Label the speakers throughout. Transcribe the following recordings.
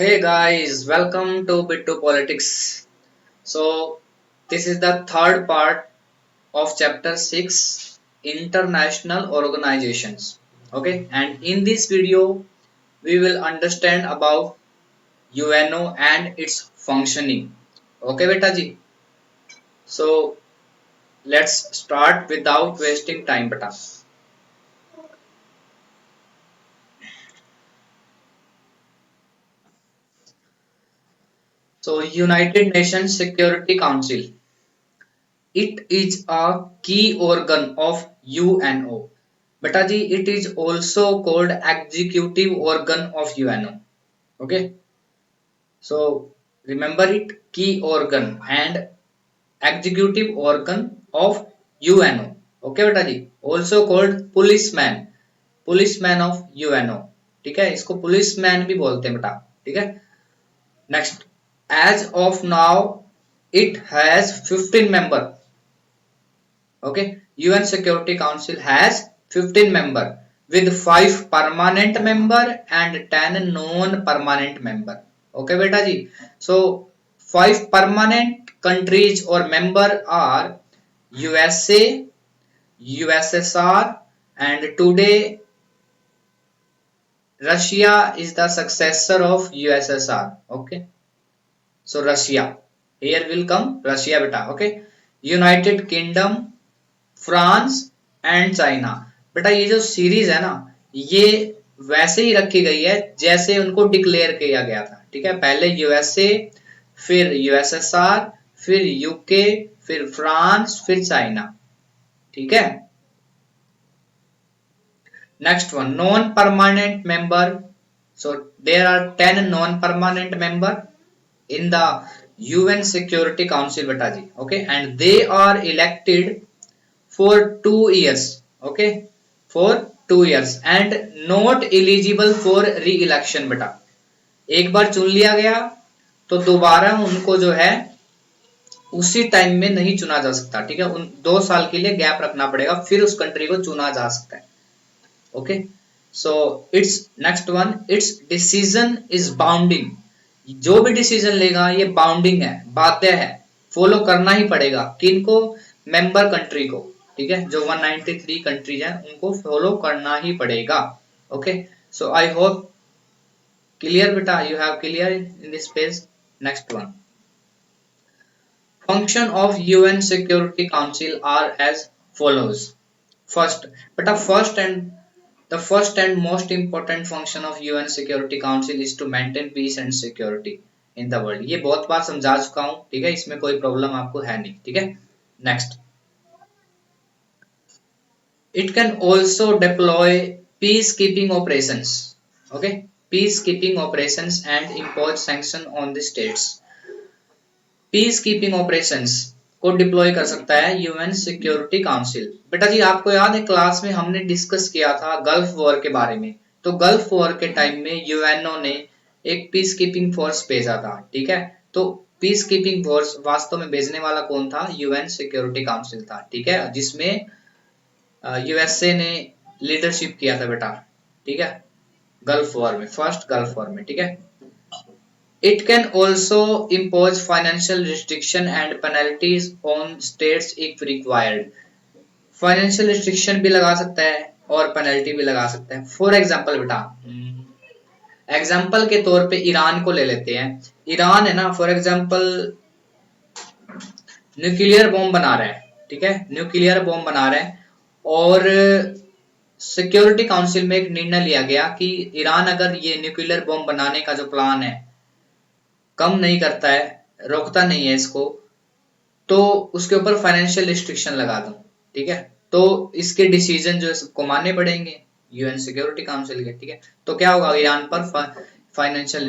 Speaker 1: Hey guys, welcome to Bit2 Politics. So, this is the third part of chapter 6 International Organizations. Okay, and in this video, we will understand about UNO and its functioning. Okay, beta ji. So, let's start without wasting time, beta. So, United Nations Security Council. It is a key organ of UNO. Betaji, it is also called executive organ of UNO. Okay, so remember it, key organ and executive organ of UNO. Okay बेटा also called policeman, policeman of UNO. ठीक है, इसको policeman भी बोलते हैं बेटा. ठीक है, next, as of now it has 15 member. Okay, UN Security Council has 15 member with 5 permanent member and 10 non-permanent member. Okay, beta ji. So 5 permanent countries or member are USA, USSR, and today Russia is the successor of USSR. Okay, so Russia. Here will come Russia, beta. Okay, United Kingdom, France and China. बेटा ये जो series है ना, ये वैसे ही रखी गई है जैसे उनको डिक्लेयर किया गया था. ठीक है, पहले यूएसए, फिर यूएसएसआर, फिर यूके, फिर फ्रांस, फिर चाइना. ठीक है, next one, non permanent member. So there are 10 non permanent member in the UN Security Council beta ji. Okay, and they are elected for 2 years. Okay, for 2 years and not eligible for re-election बेटा. एक बार चुन लिया गया तो दोबारा उनको जो है उसी टाइम में नहीं चुना जा सकता. ठीक है, उन 2 साल के लिए गैप रखना पड़ेगा, फिर उस कंट्री को चुना जा सकता है. Okay, so it's next one, it's decision is bounding. जो भी डिसीजन लेगा ये बाउंडिंग है, बाध्य है, फॉलो करना ही पड़ेगा. किनको? मेंबर कंट्री को. ठीक है, जो 193 कंट्रीज हैं उनको फॉलो करना ही पड़ेगा. Okay, so I hope clear बेटा, you have clear in this page. Next one, function of UN security council are as follows. First बेटा, first and most important function of UN Security Council is to maintain peace and security in the world. ये बहुत बार समझा चुका हूं. ठीक है, इसमें कोई प्रॉब्लम आपको है नहीं. ठीक है, next, it can also deploy peacekeeping operations. Okay, peacekeeping operations and impose sanction on the states. peacekeeping operations को डिप्लॉय कर सकता है यूएन सिक्योरिटी काउंसिल. बेटा जी, आपको याद है क्लास में हमने डिस्कस किया था गल्फ वॉर के बारे में. तो गल्फ वॉर के टाइम में यूएनओ ने एक पीस कीपिंग फोर्स भेजा था. ठीक है, तो पीस कीपिंग फोर्स वास्तव में भेजने वाला कौन था? यूएन सिक्योरिटी काउंसिल था. ठीक है, जिसमें यूएसए ने लीडरशिप किया था बेटा. ठीक है, गल्फ वॉर में, फर्स्ट गल्फ वॉर में. ठीक है, it can also impose financial restriction and penalties on states if required. Financial restriction भी लगा सकता है और पेनल्टी भी लगा सकता है. फॉर एग्जांपल बेटा, एग्जांपल के तौर पे ईरान को ले लेते हैं. ईरान है ना, फॉर एग्जांपल न्यूक्लियर बॉम्ब बना रहा है. ठीक है, न्यूक्लियर बॉम्ब बना रहा है और सिक्योरिटी काउंसिल में एक निर्णय लिया गया कि ईरान अगर ये न्यूक्लियर बॉम्ब बनाने का जो प्लान है कम नहीं करता है, रोकता नहीं है इसको, तो उसके ऊपर फाइनेंशियल रिस्ट्रिक्शन लगा दूं. ठीक है, तो इसके डिसीजन जो है सबको मानने पड़ेंगे यूएन सिक्योरिटी काउंसिल के. ठीक है, तो क्या होगा, ईरान पर फाइनेंशियल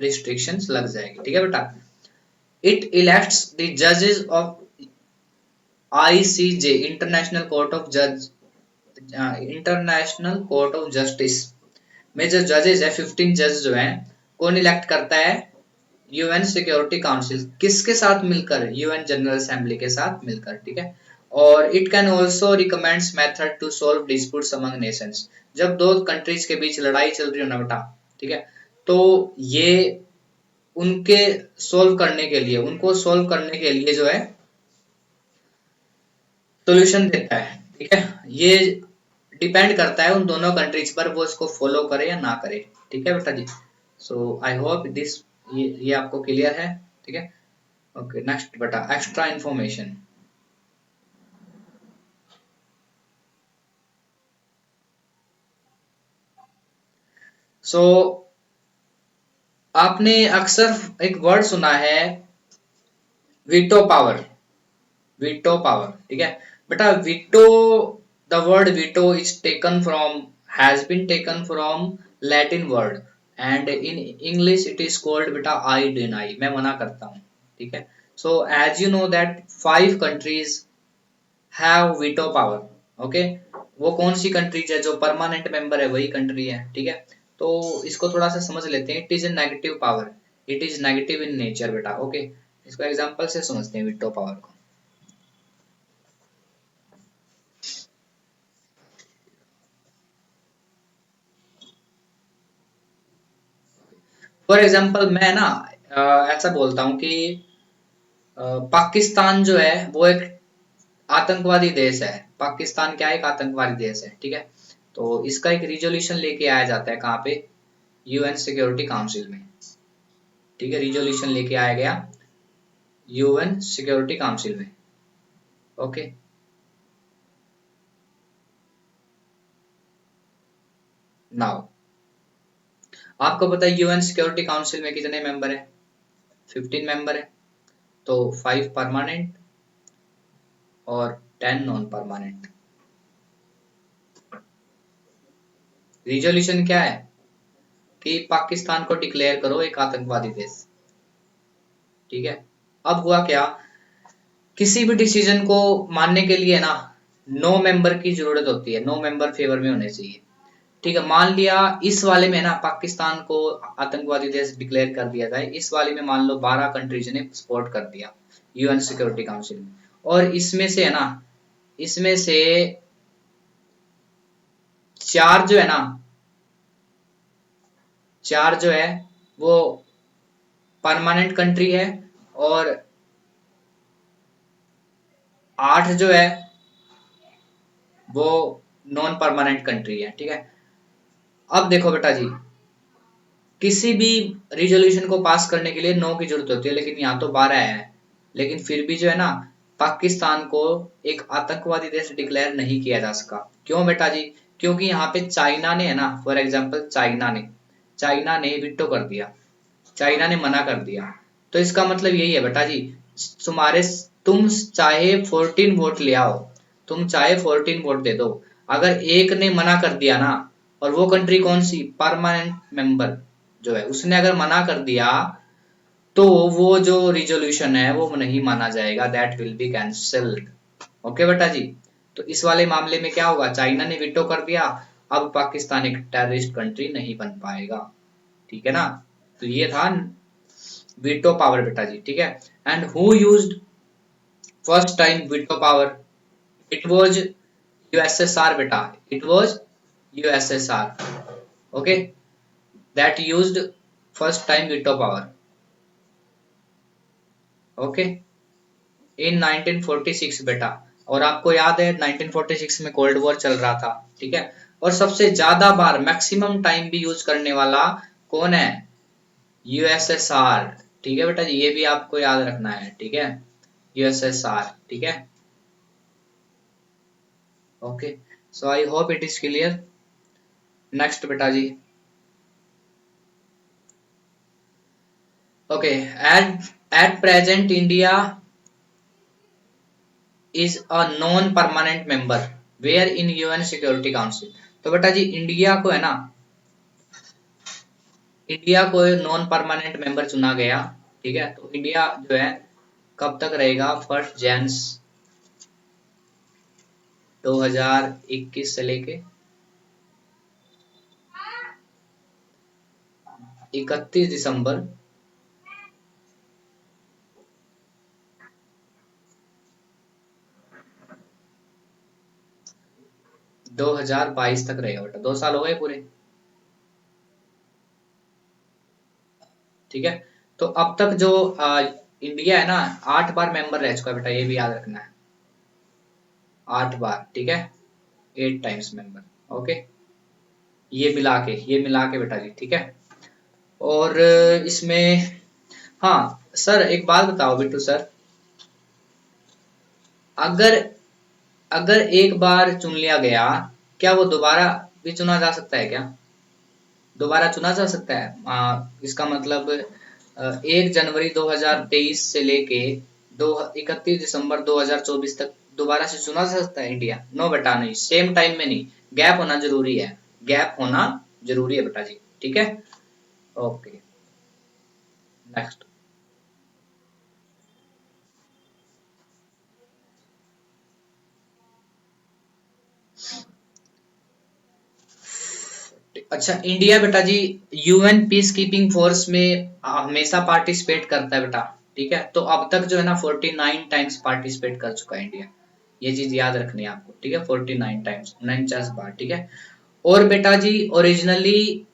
Speaker 1: रिस्ट्रिक्शंस लग जाएगी. ठीक है बेटा, इट इलेक्ट्स द जजेस of ICJ, international court of जज, इंटरनेशनल कोर्ट ऑफ जस्टिस में जो जजेस है, 15 जज जो हैं, कौन इलेक्ट करता है? UN security council. किसके साथ मिलकर? यूएन जनरल असेंबली के साथ मिलकर. ठीक है, और it can also recommends method to solve disputes among nations. जब दो कंट्रीज के बीच लड़ाई चल रही हो ना बेटा, ठीक है, तो ये उनके सोल्व करने के लिए, उनको सोल्व करने के लिए जो है सोल्यूशन देता है। ठीक है, ये डिपेंड करता है उन दोनों कंट्रीज पर, वो इसको फॉलो करे या ना करे। ठीक है बेटा जी, सो आई होप दिस, ये आपको क्लियर है। ठीक है, ओके नेक्स्ट बेटा, एक्स्ट्रा इंफॉर्मेशन। सो आपने अक्सर एक वर्ड सुना है, वीटो पावर। वीटो पावर, ठीक है बेटा, veto, the word veto is taken from, has been taken from Latin word, and in English it is called बेटा आई डिनाई, मैं मना करता हूँ। ठीक है, so as you know that 5 countries have veto power. Okay, वो कौन सी countries है, जो परमानेंट मेंबर है वही कंट्री है। ठीक है, तो इसको थोड़ा सा समझ लेते हैं। It is a negative power, it is negative in nature बेटा। ओके, इसको एग्जांपल से समझते हैं वीटो पावर को। फॉर एग्जांपल मैं ना ऐसा बोलता हूँ कि पाकिस्तान जो है वो एक आतंकवादी देश है। पाकिस्तान क्या है, एक आतंकवादी देश है। ठीक है, तो इसका एक रिजोल्यूशन लेके आया जाता है कहाँ पे, यूएन सिक्योरिटी काउंसिल में। ठीक है, रिजोल्यूशन लेके आया गया यूएन सिक्योरिटी काउंसिल में। ओके, नाउ आपको पता है यूएन सिक्योरिटी काउंसिल में कितने मेंबर है, 15 मेंबर है। तो 5 परमानेंट और 10 नॉन परमानेंट। रिजोल्यूशन क्या है कि पाकिस्तान को डिक्लेयर करो एक आतंकवादी देश। ठीक है, अब हुआ क्या, किसी भी डिसीजन को मानने के लिए ना 9 मेंबर की जरूरत होती है, 9 मेंबर फेवर में होने चाहिए। ठीक है, मान लिया इस वाले में ना पाकिस्तान को आतंकवादी देश डिक्लेयर कर दिया जाए, इस वाले में मान लो 12 कंट्रीज ने सपोर्ट कर दिया यूएन सिक्योरिटी काउंसिल में, और इसमें से है ना, इसमें से 4 जो है ना, 4 जो है वो परमानेंट कंट्री है, और 8 जो है वो नॉन परमानेंट कंट्री है। ठीक है, अब देखो बेटा जी, किसी भी रिजोल्यूशन को पास करने के लिए 9 की जरूरत होती है, लेकिन यहाँ तो 12 है। लेकिन फिर भी जो है ना, पाकिस्तान को एक आतंकवादी देश डिक्लेयर नहीं किया जा सका। क्यों बेटा जी, क्योंकि यहाँ पे चाइना ने है ना, फॉर एग्जाम्पल चाइना ने विटो कर दिया, चाइना ने मना कर दिया। तो इसका मतलब यही है बेटा जी, तुम्हारे, तुम चाहे 14 वोट ले आओ, तुम चाहे 14 वोट दे दो, अगर एक ने मना कर दिया ना, और वो कंट्री कौन सी, परमानेंट मेंबर जो है, उसने अगर मना कर दिया, तो वो जो रिजोल्यूशन है वो नहीं माना जाएगा, that will be cancelled. Okay बेटा जी, तो इस वाले मामले में क्या होगा, चाइना ने विटो कर दिया, अब पाकिस्तान एक टेररिस्ट कंट्री नहीं बन पाएगा। ठीक है ना, तो ये था वीटो पावर बेटा जी। ठीक है, and who used first time veto power, it was USSR बेटा, it was USSR. Okay, that used first time veto power. Okay, in 1946 बेटा, और आपको याद है 1946 में कोल्ड वॉर चल रहा था। ठीक है, और सबसे ज्यादा बार मैक्सिमम टाइम भी यूज करने वाला कौन है, यूएसएसआर। ठीक है बेटा जी, ये भी आपको याद रखना है। ठीक है, यूएसएसआर। ठीक है, okay, so I hope it is clear. Next बेटा जी, okay, at at present India is a non permanent member where in UN security council. तो बेटा जी, इंडिया को है ना, इंडिया को नॉन परमानेंट मेंबर चुना गया। ठीक है, तो इंडिया जो है कब तक रहेगा, 1 जनवरी 2021 से लेके 31 दिसंबर 2022 तक रहेगा बेटा, 2 साल हो गए पूरे। ठीक है, तो अब तक जो इंडिया है ना 8 बार मेंबर रह चुका है बेटा, ये भी याद रखना है। 8 बार, ठीक है, 8 टाइम्स मेंबर। ओके, ये मिला के बेटा जी, ठीक है। और इसमें, हाँ सर एक बात बताओ बिट्टू सर, अगर अगर एक बार चुन लिया गया, क्या वो दोबारा भी चुना जा सकता है क्या? दोबारा चुना जा सकता है? इसका मतलब 1 जनवरी 2023 से लेके दो 31 दिसंबर 2024 तक दोबारा से चुना जा सकता है इंडिया? नो बेटा नहीं, सेम टाइम में नहीं, गैप होना जरूरी है, गैप होना जरूरी है बेटा जी, ठीक है। Okay, next. अच्छा, इंडिया बेटा जी यूएन पीस कीपिंग फोर्स में हमेशा पार्टिसिपेट करता है बेटा, ठीक है। तो अब तक जो है ना 49 टाइम्स पार्टिसिपेट कर चुका है इंडिया, ये चीज याद रखनी है आपको, ठीक है। 49 टाइम्स, 49 बार, ठीक है। और बेटा जी originally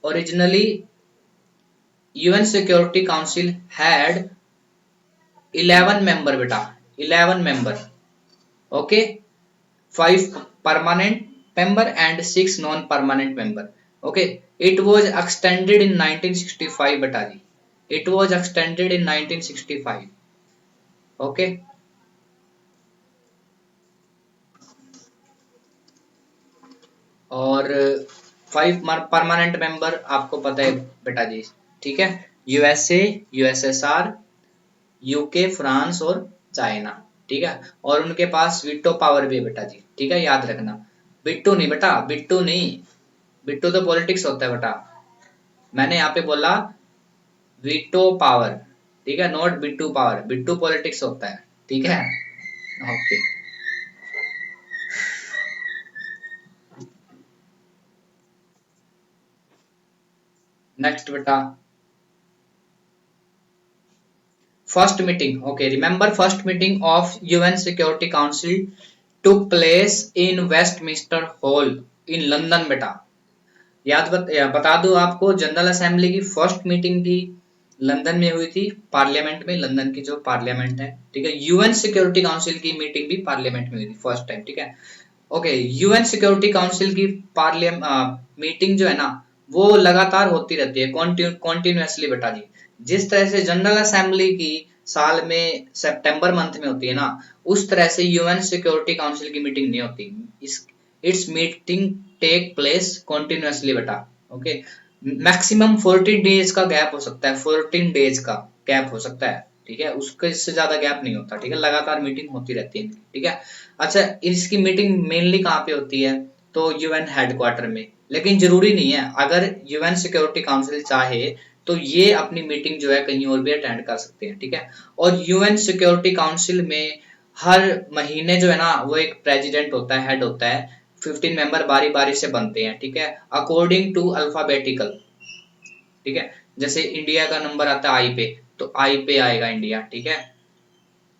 Speaker 1: originally UN security council had 11 member बेटा, 11 member. Okay, 5 permanent member and 6 non-permanent member. Okay, it was extended in 1965 beta ji, it was extended in 1965। okay, और 5 परमानेंट मेंबर आपको पता है बेटा जी, ठीक है। यूएसए, यूएसएसआर, यूके, फ्रांस और चाइना, ठीक है। और उनके पास वीटो पावर भी है बेटा जी, ठीक है, याद रखना। बिट्टू नहीं बेटा, बिट्टू नहीं, बिट्टू तो पॉलिटिक्स होता है बेटा, मैंने यहाँ पे बोला वीटो पावर, ठीक है, not Bittu power, Bittu politics होता है, ठीक है। ओके, नेक्स्ट बेटा, first meeting. Okay, remember first meeting of UN security council took place in Westminster hall in London बेटा। बता दूं आपको, जनरल असेंबली की फर्स्ट मीटिंग भी लंदन में हुई थी, पार्लियामेंट में, लंदन की जो पार्लियामेंट है, ठीक है। यूएन सिक्योरिटी काउंसिल की मीटिंग भी पार्लियामेंट में हुई थी फर्स्ट टाइम, ठीक है। ओके, यूएन सिक्योरिटी काउंसिल की पार्लियामेंट मीटिंग जो है ना वो लगातार होती रहती है, कॉन्टिन्यूसली बेटा जी। जिस तरह से जनरल असेंबली की साल में सितंबर मंथ में होती है ना, उस तरह से यूएन सिक्योरिटी काउंसिल की मीटिंग नहीं होती। इस its meeting take place continuously बेटा। ओके, मैक्सिमम 14 डेज का गैप हो सकता है, 14 डेज का गैप हो सकता है, ठीक है, उसके इससे ज्यादा गैप नहीं होता, ठीक है। लगातार मीटिंग होती रहती है, ठीक है। अच्छा, इसकी मीटिंग मेनली कहाँ पे होती है? तो यूएन हेडक्वार्टर में, लेकिन जरूरी नहीं है, अगर यूएन सिक्योरिटी काउंसिल चाहे तो ये अपनी मीटिंग जो है कहीं और भी अटेंड कर सकते हैं, ठीक है। और यूएन सिक्योरिटी काउंसिल में हर महीने जो है ना वो एक प्रेसिडेंट होता है, हेड होता है, 15 मेंबर बारी बारी से बनते हैं, ठीक है, अकॉर्डिंग टू अल्फाबेटिकल, ठीक है। जैसे इंडिया का नंबर आता है आई पे, तो आई पे आएगा इंडिया, ठीक है।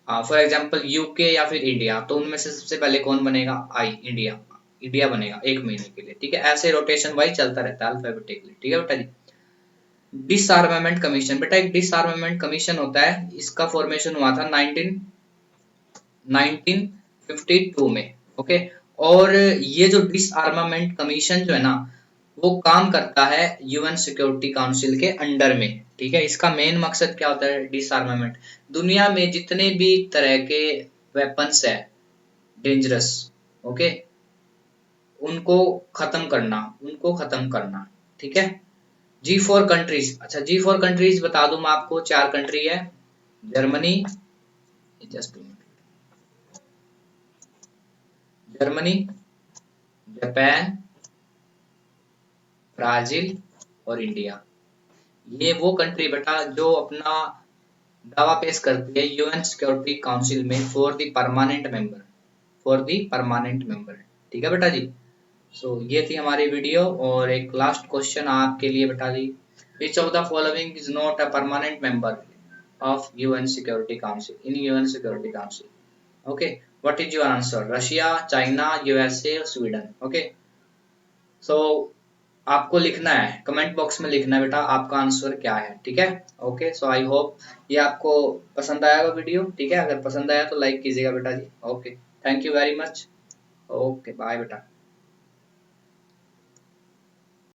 Speaker 1: फॉर एग्जाम्पल यूके या फिर इंडिया, तो उनमें से सबसे पहले कौन बनेगा? आई, इंडिया, इंडिया बनेगा 1 महीने के लिए, ठीक है। ऐसे रोटेशन वाइज चलता रहता है अल्फाबेटिकली, ठीक है बेटा जी। डिसआर्मामेंट कमीशन बेटा, एक डिसआर्मामेंट कमीशन होता है, इसका फॉर्मेशन हुआ था 1952 में। ओके, और ये जो डिसआर्मामेंट कमीशन जो है ना वो काम करता है यूएन सिक्योरिटी काउंसिल के अंडर में, ठीक है। इसका मेन मकसद क्या होता है? डिसआर्मामेंट, दुनिया में जितने भी तरह के वेपन्स है डेंजरस, ओके, उनको खत्म करना, उनको खत्म करना, ठीक है। G4 कंट्रीज, अच्छा G4 कंट्रीज बता दूं मैं आपको, 4 कंट्री है, Germany, just Germany, Japan, Brazil और इंडिया। ये वो कंट्री बेटा जो अपना दावा पेश करती है यूएन सिक्योरिटी काउंसिल में for the permanent member, for the permanent member, ठीक है बेटा जी। ये थी हमारी वीडियो, और एक लास्ट क्वेश्चन आपके लिए बेटा जी, which of the following is not a permanent member of UN security council, in UN security council? Okay, what is your answer? Russia, China, USA, Sweden? Okay, so आपको लिखना है, comment box में लिखना है बेटा आपका आंसर क्या है, ठीक है। ओके, सो आई होप ये आपको पसंद आया होगा वीडियो, ठीक है। अगर पसंद आया तो लाइक कीजिएगा बेटा जी। Okay, thank you very much. Okay, bye बेटा।